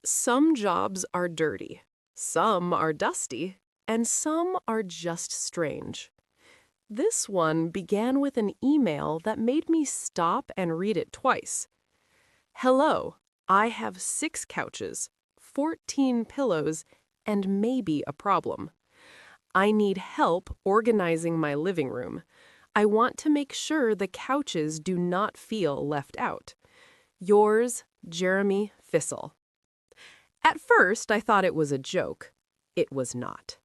Some jobs are dirty, some are dusty, and some are just strange. This one began with an email that made me stop and read it twice. Hello, I have 6 couches, 14 pillows, and maybe a problem. I need help organizing my living room. I want to make sure the couches do not feel left out. Yours, Jeremy Fissel. At first, I thought it was a joke. It was not.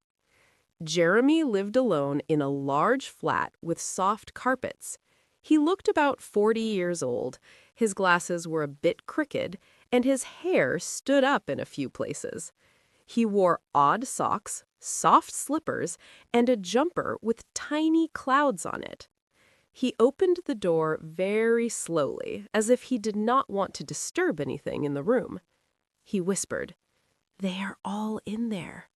Jeremy lived alone in a large flat with soft carpets. He looked about 40 years old, his glasses were a bit crooked, and his hair stood up in a few places. He wore odd socks, soft slippers, and a jumper with tiny clouds on it. He opened the door very slowly, as if he did not want to disturb anything in the room. He whispered, "They are all in there."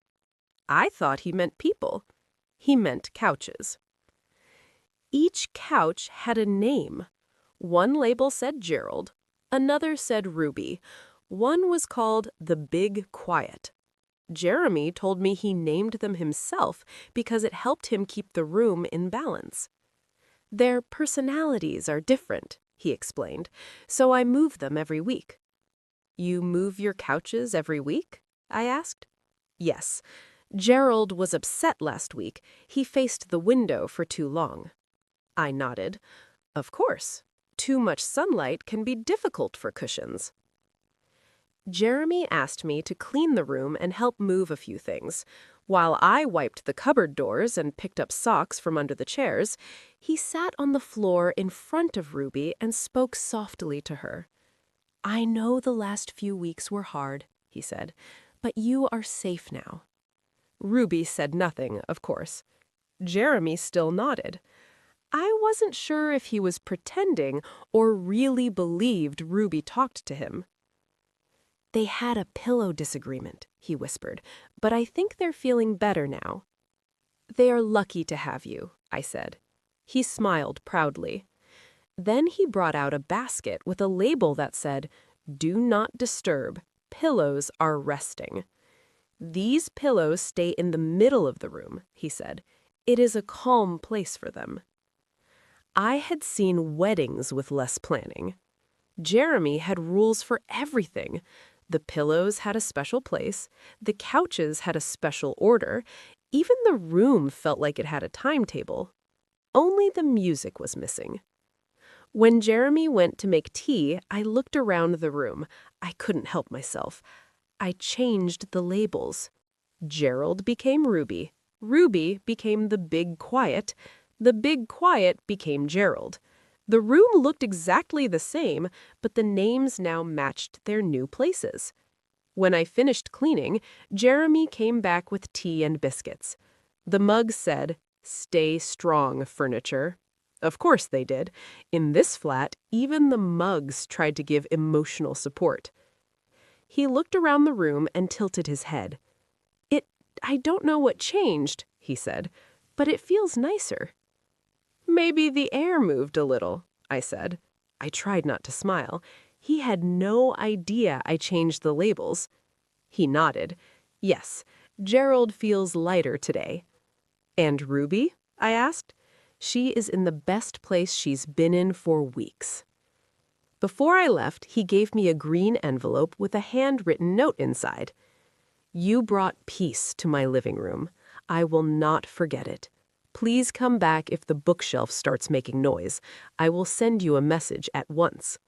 I thought he meant people. He meant couches. Each couch had a name. One label said Gerald, another said Ruby. One was called the Big Quiet. Jeremy told me he named them himself because it helped him keep the room in balance. Their personalities are different, he explained, so I move them every week. You move your couches every week? I asked. Yes. Gerald was upset last week. He faced the window for too long. I nodded. Of course. Too much sunlight can be difficult for cushions. Jeremy asked me to clean the room and help move a few things. While I wiped the cupboard doors and picked up socks from under the chairs, he sat on the floor in front of Ruby and spoke softly to her. I know the last few weeks were hard, he said, but you are safe now. Ruby said nothing, of course. Jeremy still nodded. I wasn't sure if he was pretending or really believed Ruby talked to him. They had a pillow disagreement, he whispered, but I think they're feeling better now. They are lucky to have you, I said. He smiled proudly. Then he brought out a basket with a label that said, "Do not disturb. Pillows are resting." These pillows stay in the middle of the room, he said. It is a calm place for them. I had seen weddings with less planning. Jeremy had rules for everything. The pillows had a special place, the couches had a special order, even the room felt like it had a timetable. Only the music was missing. When Jeremy went to make tea, I looked around the room. I couldn't help myself. I changed the labels. Gerald became Ruby. Ruby became the Big Quiet. The Big Quiet became Gerald. The room looked exactly the same, but the names now matched their new places. When I finished cleaning, Jeremy came back with tea and biscuits. The mug said, "Stay strong, furniture." Of course they did. In this flat, even the mugs tried to give emotional support. He looked around the room and tilted his head. I don't know what changed, he said, but it feels nicer. Maybe the air moved a little, I said. I tried not to smile. He had no idea I changed the labels. He nodded. Yes, Gerald feels lighter today. And Ruby? I asked. She is in the best place she's been in for weeks. Before I left, he gave me a green envelope with a handwritten note inside. You brought peace to my living room. I will not forget it. Please come back if the bookshelf starts making noise. I will send you a message at once.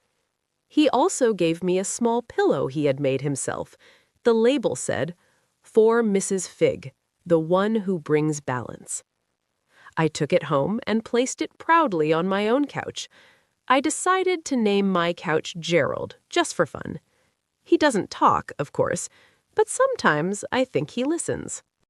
He also gave me a small pillow he had made himself. The label said, "For Mrs. Figg, the one who brings balance." I took it home and placed it proudly on my own couch. I decided to name my couch Gerald, just for fun. He doesn't talk, of course, but sometimes I think he listens.